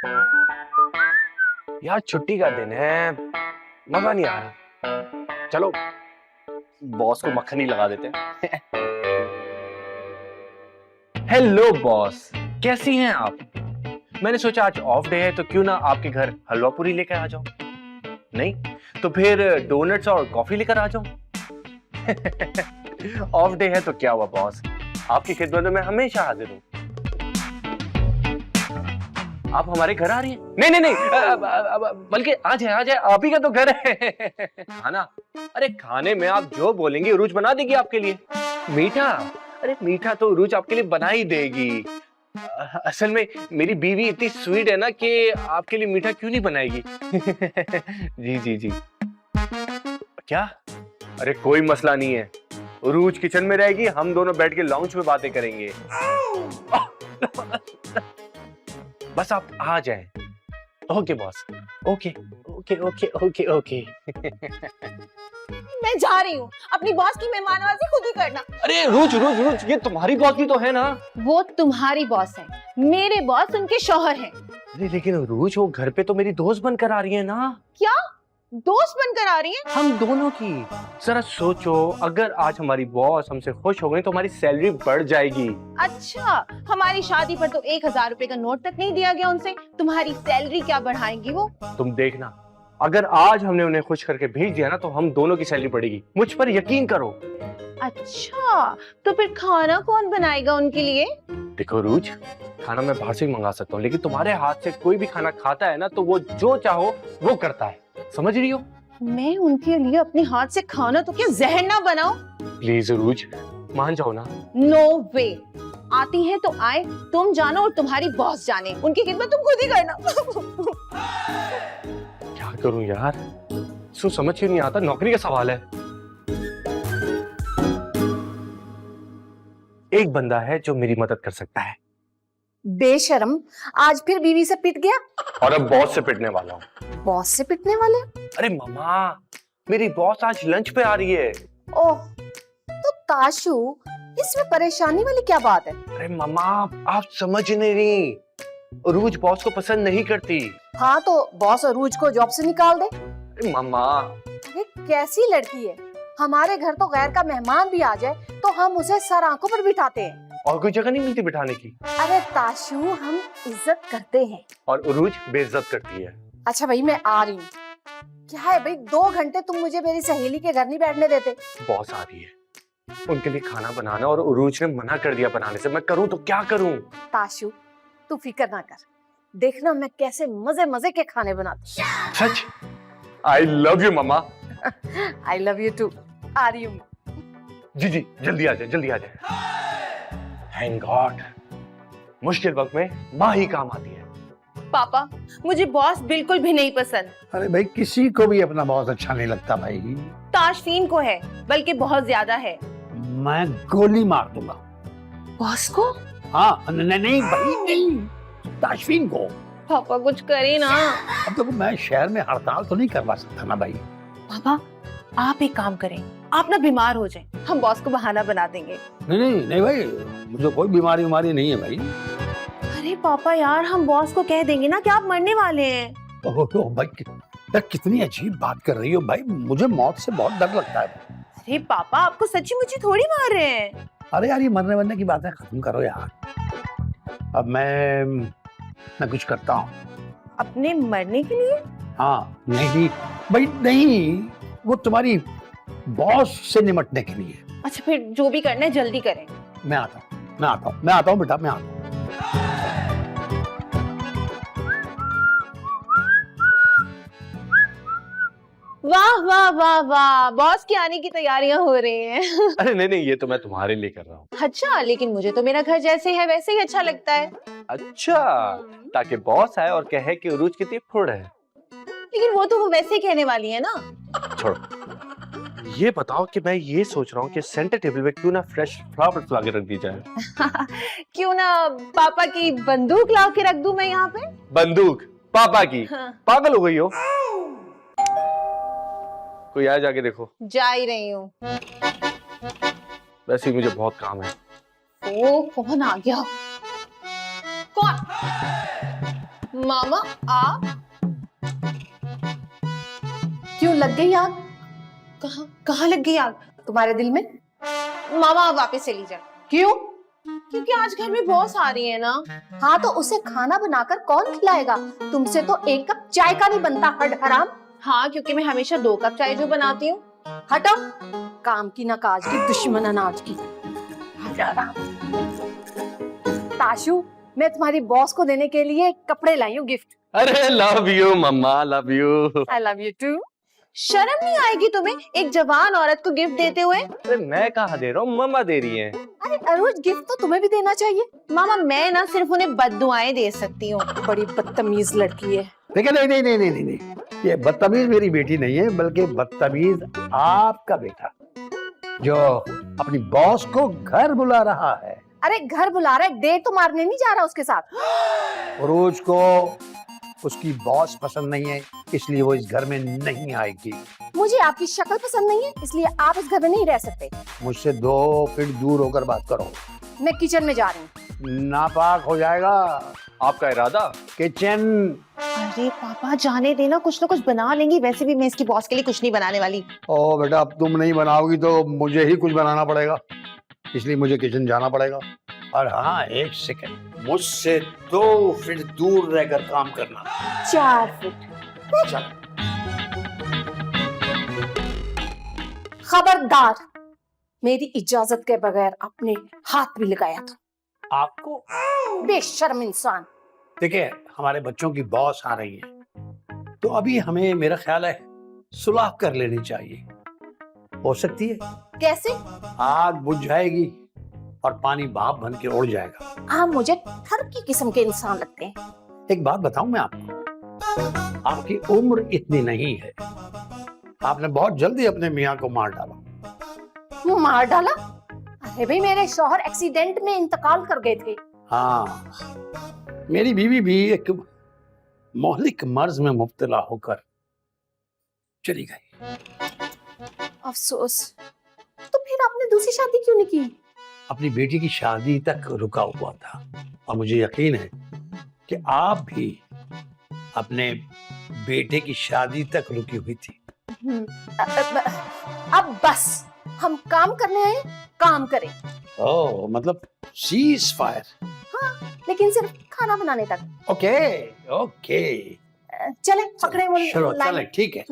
यार छुट्टी का दिन है, मजा नहीं आ रहा। चलो बॉस को मक्खन ही लगा देते हैं। हेलो बॉस, कैसी हैं आप? मैंने सोचा आज ऑफ डे है तो क्यों ना आपके घर हलवा पूरी लेकर आ जाऊं। नहीं तो फिर डोनट्स और कॉफी लेकर आ जाऊं। ऑफ डे है तो क्या हुआ बॉस, आपकी खिदमत में हमेशा हाजिर हूं। आप हमारे घर आ रही हैं? नहीं नहीं नहीं, बल्कि आ जाए, आप ही का तो घर है। खाना? अरे खाने में आप जो बोलेंगे उरूज बना देगी आपके लिए। मीठा? अरे मीठा तो उरूज आपके लिए बना ही देगी। असल में मेरी बीवी इतनी स्वीट है ना कि आपके लिए मीठा क्यों नहीं बनाएगी। जी जी जी। क्या? अरे कोई मसला नहीं है, उरूज किचन में रहेगी, हम दोनों बैठ के लाउंज में बातें करेंगे। बस आप आ जाएं। Okay boss, okay okay okay okay okay. मैं जा रही हूँ, अपनी बॉस की मेहमानवाजी खुद ही करना। अरे रोज रोज रोज, ये तुम्हारी बॉस भी तो है ना। वो तुम्हारी बॉस है, मेरे बॉस उनके शौहर हैं। अरे लेकिन रोज वो घर पे तो मेरी दोस्त बनकर आ रही है ना। क्या दोस्त बनकर आ रही है? हम दोनों की। जरा सोचो, अगर आज हमारी बॉस हमसे खुश हो गई तो हमारी सैलरी बढ़ जाएगी। अच्छा, हमारी शादी पर तो 1000 रुपए का नोट तक नहीं दिया गया उनसे, तुम्हारी सैलरी क्या बढ़ाएंगी वो? तुम देखना, अगर आज हमने उन्हें खुश करके भेज दिया ना तो हम दोनों की सैलरी बढ़ेगी, मुझ पर यकीन करो। अच्छा, तो फिर खाना कौन बनाएगा उनके लिए? देखो रूज, खाना मैं बाहर से ही मंगा सकता हूँ, लेकिन तुम्हारे हाथ से कोई भी खाना खाता है ना तो वो जो चाहो वो करता है, समझ रही हो? मैं उनके लिए अपने हाथ से खाना तो क्या जहर ना बनाऊं? प्लीज रूज, मान जाओ ना। नो वे, आती है तो आए, तुम जानो और तुम्हारी बॉस जाने, उनकी खिदमत तुम खुद ही करना। क्या करूं यार, सो समझ ही नहीं आता, नौकरी का सवाल है। एक बंदा है जो मेरी मदद कर सकता है। बेशरम, आज फिर बीवी से पिट गया और अब बॉस से पिटने वाला हूँ। बॉस से पिटने वाले? अरे मामा, मेरी बॉस आज लंच पे आ रही है। ओह, तो ताशु, इसमें परेशानी वाली क्या बात है? अरे मामा, आप समझ नहीं रही, रूज बॉस को पसंद नहीं करती। हाँ तो बॉस अरूज को जॉब से निकाल दे। अरे मामा, अरे कैसी लड़की है, हमारे घर तो गैर का मेहमान भी आ जाए तो हम उसे सर आंखों पर बिठाते हैं। और कोई जगह नहीं मिलती बिठाने की। अरे ताशु, हम इज्जत करते हैं और उरूज बेइज्जत करती है। अच्छा भाई, मैं आ रही हूँ। क्या है भाई, 2 घंटे तुम मुझे मेरी सहेली के घर नहीं बैठने देते? बॉस आ रही है, उनके लिए खाना बनाना, और उरूज ने मना कर दिया बनाने से। मैं करूँ तो क्या करूँ? ताशु, तू फिक्र ना कर, देखना मैं कैसे मजे मजे के खाने बनाती हूँ। सच? I love you mama. I love you too. आ रही हूँ। जी जी, जल्दी आ जाए, जल्दी आ जाए। थैंक गॉड, मुश्किल वक्त में माँ ही काम आती है। पापा, मुझे बॉस बिल्कुल भी नहीं पसंद। अरे भाई, किसी को भी अपना बॉस अच्छा नहीं लगता भाई। ताशफीन को है, बल्कि बहुत ज्यादा है। मैं गोली मार दूंगा। बॉस को? हाँ, नहीं नहीं भाई, नहीं, ताशफीन को। पापा कुछ करे ना। अब देखो, मैं शहर में हड़ताल तो नहीं करवा सकता ना भाई। पापा, आप एक काम करें, आप ना बीमार हो जाएं, हम बॉस को बहाना बना देंगे। नहीं नहीं नहीं भाई, मुझे कोई बीमारी नहीं है भाई। अरे पापा यार, हम बॉस को कह देंगे ना कि आप मरने वाले हैं। ओह भाई, यार कितनी अजीब बात कर रही हो भाई, मुझे मौत से बहुत डर लगता है। अरे पापा, आपको सच्ची मुच्ची थोड़ी मार रहे हैं। अरे यार, ये मरने की बातें खत्म करो यार। अब मैं कुछ करता हूँ। अपने मरने के लिए? हाँ, नहीं भाई, नहीं, वो तुम्हारी बॉस से निपटने के लिए। अच्छा, फिर जो भी करना है जल्दी करें। मैं आता हूँ बेटा, मैं आता हूँ। वाह वाह वाह वाह, बॉस के आने की तैयारियां हो रही हैं। अरे नहीं नहीं, ये तो मैं तुम्हारे लिए कर रहा हूँ। अच्छा, लेकिन मुझे तो मेरा घर जैसे है वैसे ही अच्छा लगता है। अच्छा, ताकि बॉस आए और कहे कि उरूज कितनी फुड़ है। लेकिन वो तो वो वैसे ही कहने वाली है ना। छोड़ो, ये बताओ कि मैं ये सोच रहा हूँ कि सेंटर टेबल पे क्यों ना फ्रेश फ्लावर्स लाके रख दी जाए। क्यों ना पापा की बंदूक ला के रख दूं मैं यहाँ पे? बंदूक? पापा की? हाँ। पागल हो गई हो? कोई आया, जाके देखो। जा ही रही हूँ। वैसे ही मुझे बहुत काम है। ओ, कौन आ गया? कौन? मामा आप क्यों लग गई आग कहाँ कहाँ लग गई आग? तुम्हारे दिल में? मामा आप वापस चली जाए। क्यों? क्योंकि आज घर में बॉस आ रही है ना। हाँ तो उसे खाना बनाकर कौन खिलाएगा? तुमसे तो एक कप चाय का नहीं बनता, हड हराम। हाँ क्योंकि मैं हमेशा 2 कप चाय जो बनाती हूँ। हटो, काम की ना काज की, दुश्मन अनाज की। ताशु, मैं तुम्हारी बॉस को देने के लिए कपड़े लाई हूँ, गिफ्ट। अरे लव यू मम्मा, love you. I love you too. शर्म नहीं आएगी तुम्हें एक जवान औरत को गिफ्ट देते हुए? अरे मैं कहाँ दे रहा हूँ, मम्मा दे रही हैं। अरे अरुज, गिफ्ट तो तुम्हें भी देना चाहिए। मामा मैं ना सिर्फ उन्हें बद्दुआएं दे सकती हूँ। बड़ी बदतमीज लड़की है। देखिए नहीं नहीं नहीं नहीं नहीं नहीं, ये बदतमीज मेरी बेटी नहीं है, बल्कि बदतमीज आपका बेटा जो अपनी बॉस को घर बुला रहा है। अरे घर बुला रहा है, डेट तो मारने नहीं जा रहा उसके साथ। रोज को उसकी बॉस पसंद नहीं है, इसलिए वो इस घर में नहीं आएगी। मुझे आपकी शक्ल पसंद नहीं है, इसलिए आप इस घर में नहीं रह सकते। मुझसे 2 फीट दूर होकर बात करो। मैं किचन में जा रही हूँ। नापाक हो जाएगा। आपका इरादा? किचन। अरे पापा जाने देना, कुछ ना कुछ बना लेंगी। वैसे भी मैं इसकी बॉस के लिए कुछ नहीं बनाने वाली। ओ बेटा, अब तुम नहीं बनाओगी तो मुझे ही कुछ बनाना पड़ेगा, इसलिए मुझे किचन जाना पड़ेगा। और हाँ, 1 सेकंड, मुझसे 2 फीट दूर रहकर काम करना। 4 फीट। चल। खबरदार, मेरी इजाजत के बगैर अपने हाथ भी लगाया तो। आपको बेशर्म इंसान। देखिए, हमारे बच्चों की बॉस आ रही है, तो अभी हमें, मेरा ख्याल है, सुलह कर लेनी चाहिए। हो सकती है कैसे? आग बुझ जाएगी और पानी भाप बन के उड़ जाएगा। आप मुझे ठरकी किस्म के इंसान लगते हैं। एक बात बताऊं मैं आपको, आपकी उम्र इतनी नहीं है, आपने बहुत जल्दी अपने मियाँ को मार डाला। मार डाला? अरे भाई, मेरे शौहर एक्सीडेंट में इंतकाल कर गए थे। हाँ, मेरी बीवी भी एक मोहलिक मर्ज में मुब्तला होकर चली गई। अफसोस। तो फिर आपने दूसरी शादी क्यों नहीं की? अपनी बेटी की शादी तक रुका हुआ था, और मुझे यकीन है कि आप भी अपने बेटे की शादी तक रुकी हुई थी। अब बस, हम काम करने आए, काम करें। ओह, मतलब सीज फायर। हाँ, लेकिन सिर्फ खाना बनाने तक। ओके ओके, चले पकड़े वो चलो लाइन। चले, ठीक है।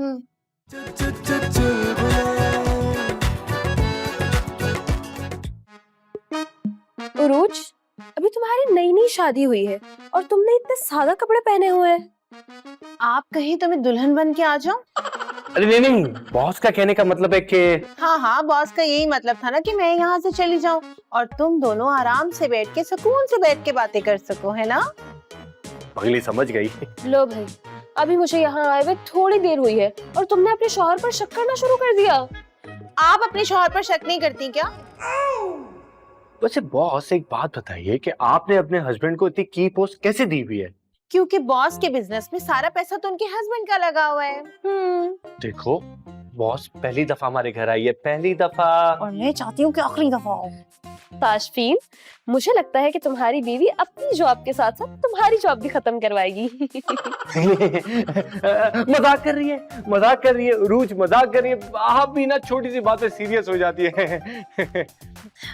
उरूज, अभी तुम्हारी नई नई शादी हुई है और तुमने इतने सादा कपड़े पहने हुए हैं। आप कहीं तो मैं दुल्हन बन के आ जाऊं? अरे नहीं नहीं, बॉस का कहने का मतलब है कि हाँ हाँ, बॉस का यही मतलब था ना कि मैं यहाँ से चली जाऊं और तुम दोनों आराम से बैठ के, सुकून से बैठ के बातें कर सको, है ना? अगली समझ गई। लो भाई, अभी मुझे यहाँ आए हुए थोड़ी देर हुई है और तुमने अपने शौहर पर शक करना शुरू कर दिया। आप अपने शौहर पर शक नहीं करती क्या? वैसे बॉस, एक बात बताइए कि आपने अपने हस्बैंड को इतनी की पोस्ट कैसे दी हुई है? क्योंकि बॉस के बिजनेस में सारा पैसा तो उनके हस्बैंड का लगा हुआ है। देखो, बॉस पहली दफा हमारे घर आई है, पहली दफा। और मैं चाहती हूँ कि आखिरी दफा हो। ताशफीन, मुझे लगता है कि तुम्हारी बीवी अपनी जॉब के साथ साथ तुम्हारी जॉब भी खत्म करवाएगी। मजाक कर रही है, मजाक कर रही है रूज, मजाक कर रही है। आप भी ना छोटी सी बात पे सीरियस हो जाती है।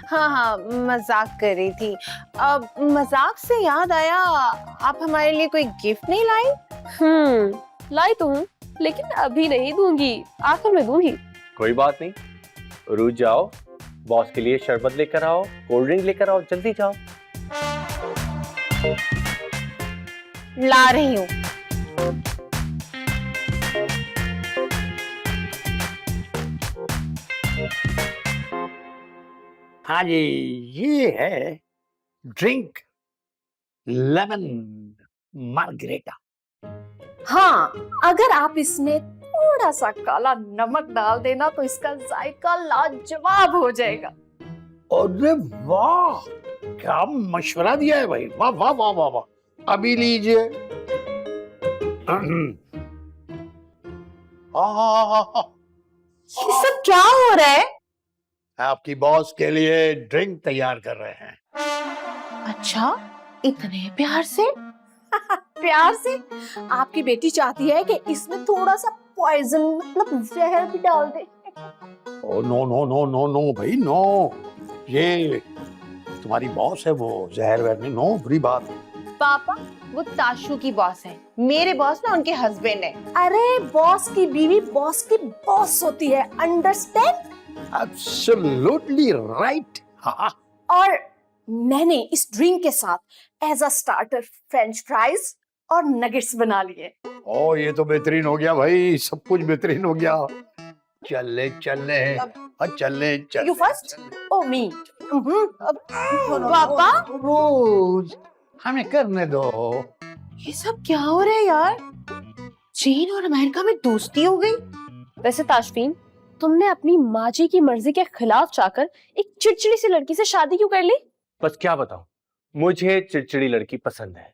हाँ हाँ, मजाक कर रही थी। अब मजाक से याद आया, आप हमारे लिए कोई गिफ्ट नहीं लाई? लाई तो हूँ, लेकिन अभी नहीं दूंगी, आखिर में दूंगी। कोई बात नहीं, रूज जाओ, बॉस के लिए शरबत लेकर आओ, कोल्ड ड्रिंक लेकर आओ, जल्दी जाओ। ला रही हूँ। हाँ जी, ये है ड्रिंक लेमन मार्गरेटा। हाँ, अगर आप इसमें थोड़ा सा काला नमक डाल देना तो इसका जायका लाजवाब हो जाएगा। अरे वाह, क्या मशवरा दिया है भाई, वाह वाह वाह वाह वाह। अभी लीजिए। ये सब क्या हो रहा है? आपकी बॉस के लिए ड्रिंक तैयार कर रहे हैं। अच्छा, इतने प्यार से? प्यार से। आपकी बेटी चाहती है कि इसमें थोड़ा सा पॉइजन मतलब जहर भी डाल दे। Oh no no no no no भाई नो, ये तुम्हारी बॉस है, वो जहर वहर नहीं, नो, बुरी बात। पापा वो ताशु की बॉस है, मेरे बॉस ना उनके हस्बैंड है। अरे बॉस की बीवी बॉस की बॉस होती है, अंडरस्टैंड? Absolutely right. हाँ, और मैंने इस ड्रिंक के साथ as a starter french fries और नगेट्स बना लिए। ओ ये तो बेहतरीन हो गया भाई, सब कुछ बेहतरीन हो गया। चले चले चले चले। You first? Oh me. पापा रोज हमें करने दो। ये सब क्या हो रहा है यार? चीन और अमेरिका में दोस्ती हो गई। वैसे ताशफीन, तुमने अपनी माँ जी की मर्जी के खिलाफ जाकर एक चिड़चिड़ी सी लड़की से शादी क्यों कर ली? बस क्या बताऊं, मुझे चिड़चिड़ी लड़की पसंद है।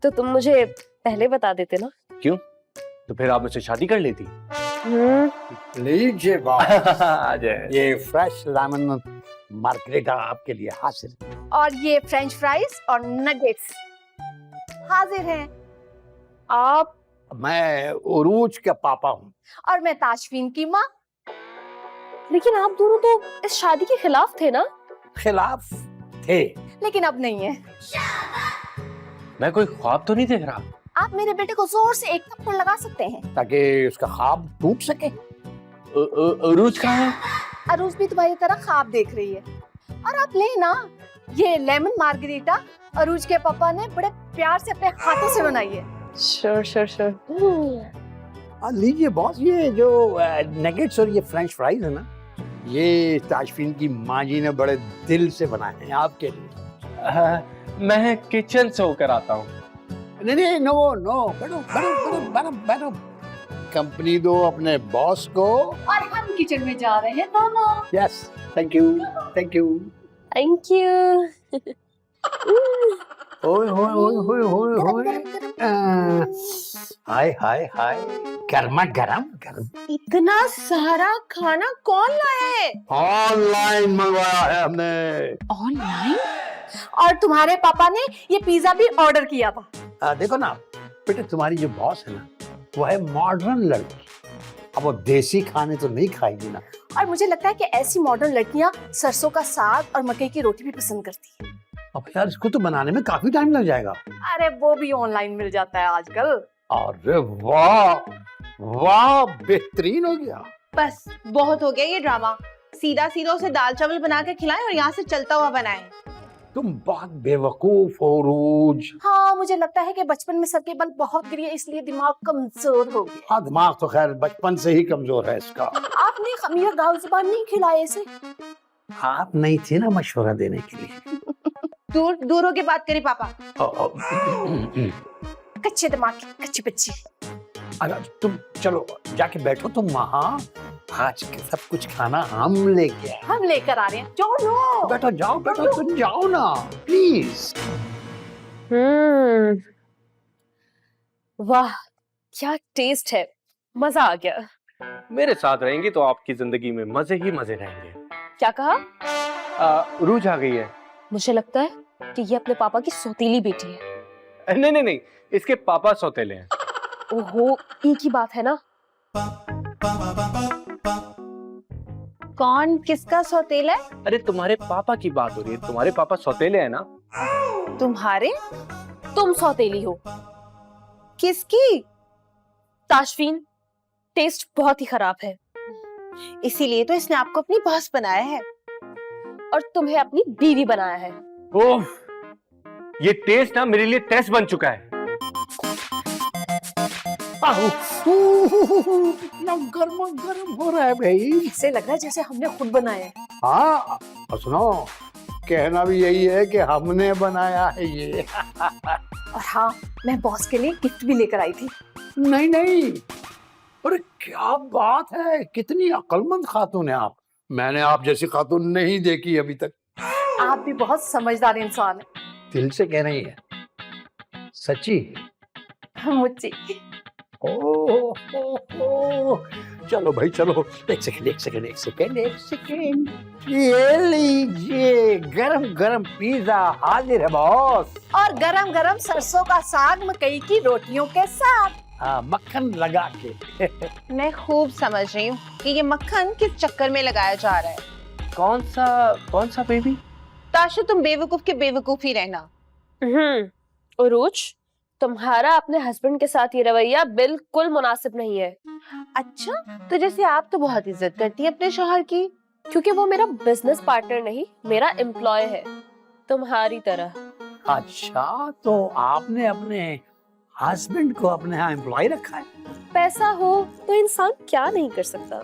तो तुम मुझे पहले बता देते ना। क्यों? तो फिर आप मुझसे शादी कर लेती। लीजिए बात। आ जाए। ये फ्रेश लेमन मार्गरेटा आपके लिए हासिल। और ये फ्रेंच फ्राइज और नगेट्स हाजिर हैं। आप मैं उरूज का पापा हूँ। और मैं ताशफीन की माँ। लेकिन आप दोनों तो इस शादी के खिलाफ थे ना? खिलाफ थे। लेकिन अब नहीं है। मैं कोई ख्वाब तो नहीं देख रहा? आप मेरे बेटे को जोर से एक थप्पड़ लगा सकते हैं। ताकि उसका ख्वाब टूट सके। अरूज कहाँ है? अरूज भी तुम्हारी तरह ख्वाब देख रही है। और आप ले ना, ये लेमन मार्गरीटा अरूज के पापा ने बड़े प्यार से अपने हाथों से बनाई है। Sure sure sure. लीजिए बॉस, ये जो नगेट्स और ये फ्रेंच फ्राइज है ना, ये ताशफीन की माँ जी ने बड़े दिल से बनाए हैं आपके लिए। मैं किचन से होकर आता हूँ। नहीं नहीं, नो नो, बैठो बैठो बैठो बैठो बैठो। कंपनी दो अपने बॉस को। और हम किचन में जा रहे हैं दोनों। Yes, thank you thank you. Thank you. ओए होए होए होए होए होए। हाय हाय हाय, गर्मा गरम गरम। इतना सारा खाना कौन लाया है? ऑनलाइन मंगवाया है हमने। ऑनलाइन? और तुम्हारे पापा ने ये पिज्जा भी ऑर्डर किया था। देखो ना बेटे, तुम्हारी जो बॉस है ना, वो है मॉडर्न लड़की। अब वो देसी खाने तो नहीं खाएगी ना। और मुझे लगता है कि ऐसी मॉडर्न लड़कियां सरसों का साग और मकई की रोटी भी पसंद करती हैं। अब यार इसको तो बनाने में काफी टाइम लग जाएगा। अरे वो भी ऑनलाइन मिल जाता है आजकल। अरे वाह वाह, बेहतरीन हो गया। बस बहुत हो गया ये ड्रामा। सीधा सीधा उसे दाल चावल बना के खिलाएं और यहाँ से चलता हुआ बनाएं। तुम बहुत बेवकूफ हो रूज। हाँ, मुझे लगता है कि बचपन में सर के बल बहुत गिरे, इसलिए दिमाग कमजोर हो गया। हाँ, दिमाग तो खैर बचपन से ही कमजोर है इसका। आपने खमीर दाल ज़ुबान नहीं खिलाए इसे। आप नहीं थे ना मशवरा देने के लिए। दूर दूर होके बात करी पापा। कच्चे दिमाग की कच्ची बच्ची। अगर तुम चलो जाके बैठो तुम वहाँ। आज के सब कुछ खाना हम लेके आए। हम लेकर आ रहे हैं। जाओ बैठो जाओ बैठो, तुम जाओ ना प्लीज। वाह क्या टेस्ट है, मजा आ गया। मेरे साथ रहेंगी तो आपकी जिंदगी में मजे ही मजे रहेंगे। क्या कहा? रूज आ गई है। मुझे लगता है कि ये अपने पापा की सौतीली बेटी है। नहीं नहीं नहीं, इसके पापा सौतेले हैं। ओहो, एक ही बात है ना। कौन किसका सौतेला है? अरे तुम्हारे पापा की बात हो रही है, तुम्हारे पापा सौतेले हैं ना। तुम्हारे? तुम सौतेली हो। किसकी? ताशफीन, टेस्ट बहुत ही खराब है। इसीलिए तो इसने आपको अपनी बॉस बनाया है। और तुम्हें अपनी बीवी बनाया है। ओह, ये टेस्ट ना मेरे लिए टेस्ट बन चुका है। इतना गर्मा गर्म हो रहा है भाई। ऐसे लग रहा है जैसे हमने खुद बनाया है। हाँ, और सुनो, कहना भी यही है कि हमने बनाया है ये। और हाँ, मैं बॉस के लिए गिफ्ट भी लेकर आई थी। नहीं नहीं, अरे क्या बात है, कितनी अक्लमंद खातून है आप। मैंने आप जैसी खातून नहीं देखी अभी तक। आप भी बहुत समझदार इंसान है। दिल से कह रही है? सच्ची? मुझे ओ, चलो भाई चलो, एक सेकंड। ये लीजिए, गरम गरम पिज्जा हाजिर है बॉस। और गरम गरम सरसों का साग मकई की रोटियों के साथ। हाँ, मक्खन लगा के। मैं खूब समझ रही हूँ कि ये मक्खन किस चक्कर में लगाया जा रहा है। कौन सा बेबी? ताशु, तुम बेवकूफ के बेवकूफ ही रहना। उरूज, तुम्हारा अपने हस्बैंड के साथ ये रवैया बिल्कुल मुनासिब नहीं है। अच्छा, तो जैसे आप तो बहुत इज्जत करती हैं अपने शौहर की। क्योंकि वो मेरा बिजनेस पार्टनर नहीं, मेरा एम्प्लॉय है, तुम्हारी तरह। अच्छा, तो आपने अपने हस्बैंड को अपने यहाँ एम्प्लॉय रखा है? पैसा हो तो इंसान क्या नहीं कर सकता।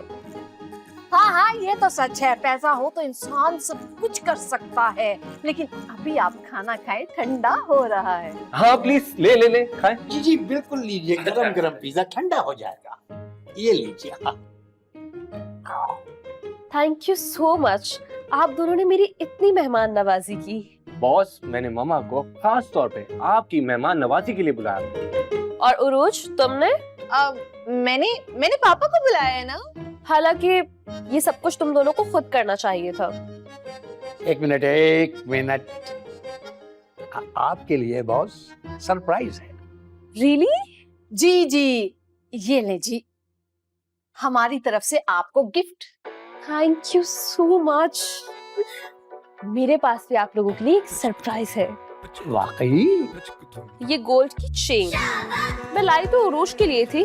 हाँ हाँ, ये तो सच है, पैसा हो तो इंसान सब कुछ कर सकता है। लेकिन अभी आप खाना खाएं, ठंडा हो रहा है। हाँ प्लीज, ले खाएं। जी बिल्कुल लीजिए, गरम गरम पिज्जा ठंडा हो जाएगा। ये लीजिए। थैंक यू सो मच, आप दोनों ने मेरी इतनी मेहमान नवाजी की। बॉस, मैंने मामा को खास तौर पे आपकी मेहमान नवाजी के लिए बुलाया। और उरूज, तुमने? मैंने पापा को बुलाया है ना। हालांकि ये सब कुछ तुम दोनों को खुद करना चाहिए था। एक मिनट। आपके लिए बॉस सरप्राइज है। रियली? जी, ये ले जी, हमारी तरफ से आपको gift. Thank you so much. मेरे पास भी आप लोगों के लिए एक सरप्राइज है। वाकई? ये गोल्ड की चेन मैं लाई तो उरूज के लिए थी,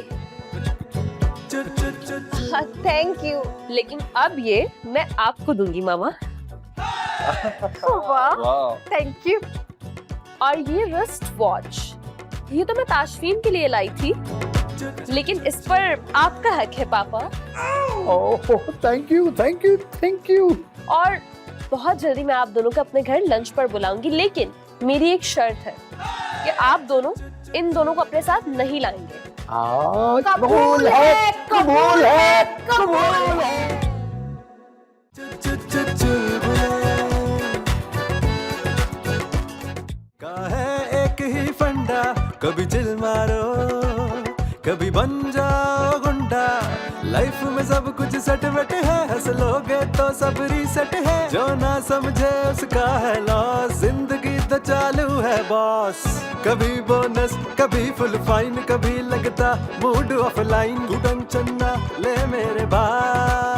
थैंक यू। लेकिन अब ये मैं आपको दूंगी मामा। वाह, थैंक यू। और ये रिस्ट वॉच, ये तो मैं ताशफीन के लिए लाई थी, लेकिन इस पर आपका हक है पापा। ओह, थैंक यू। और बहुत जल्दी मैं आप दोनों को अपने घर लंच पर बुलाऊंगी, लेकिन मेरी एक शर्त है कि आप दोनों इन दोनों को अपने साथ नहीं लाएंगे। कबूल है। एक ही फंडा, कभी चिल मारो, कभी बन जाओ गुंडा। लाइफ में सब कुछ सेट वेट है, हंस लोगे तो सब रीसेट है। जो ना समझे उसका है लॉस, जिंदगी तो चालू है बॉस। कभी बोनस, कभी फुल फाइन, कभी लगता मूड ऑफलाइन। तू टेंशन ना ले मेरे भाई,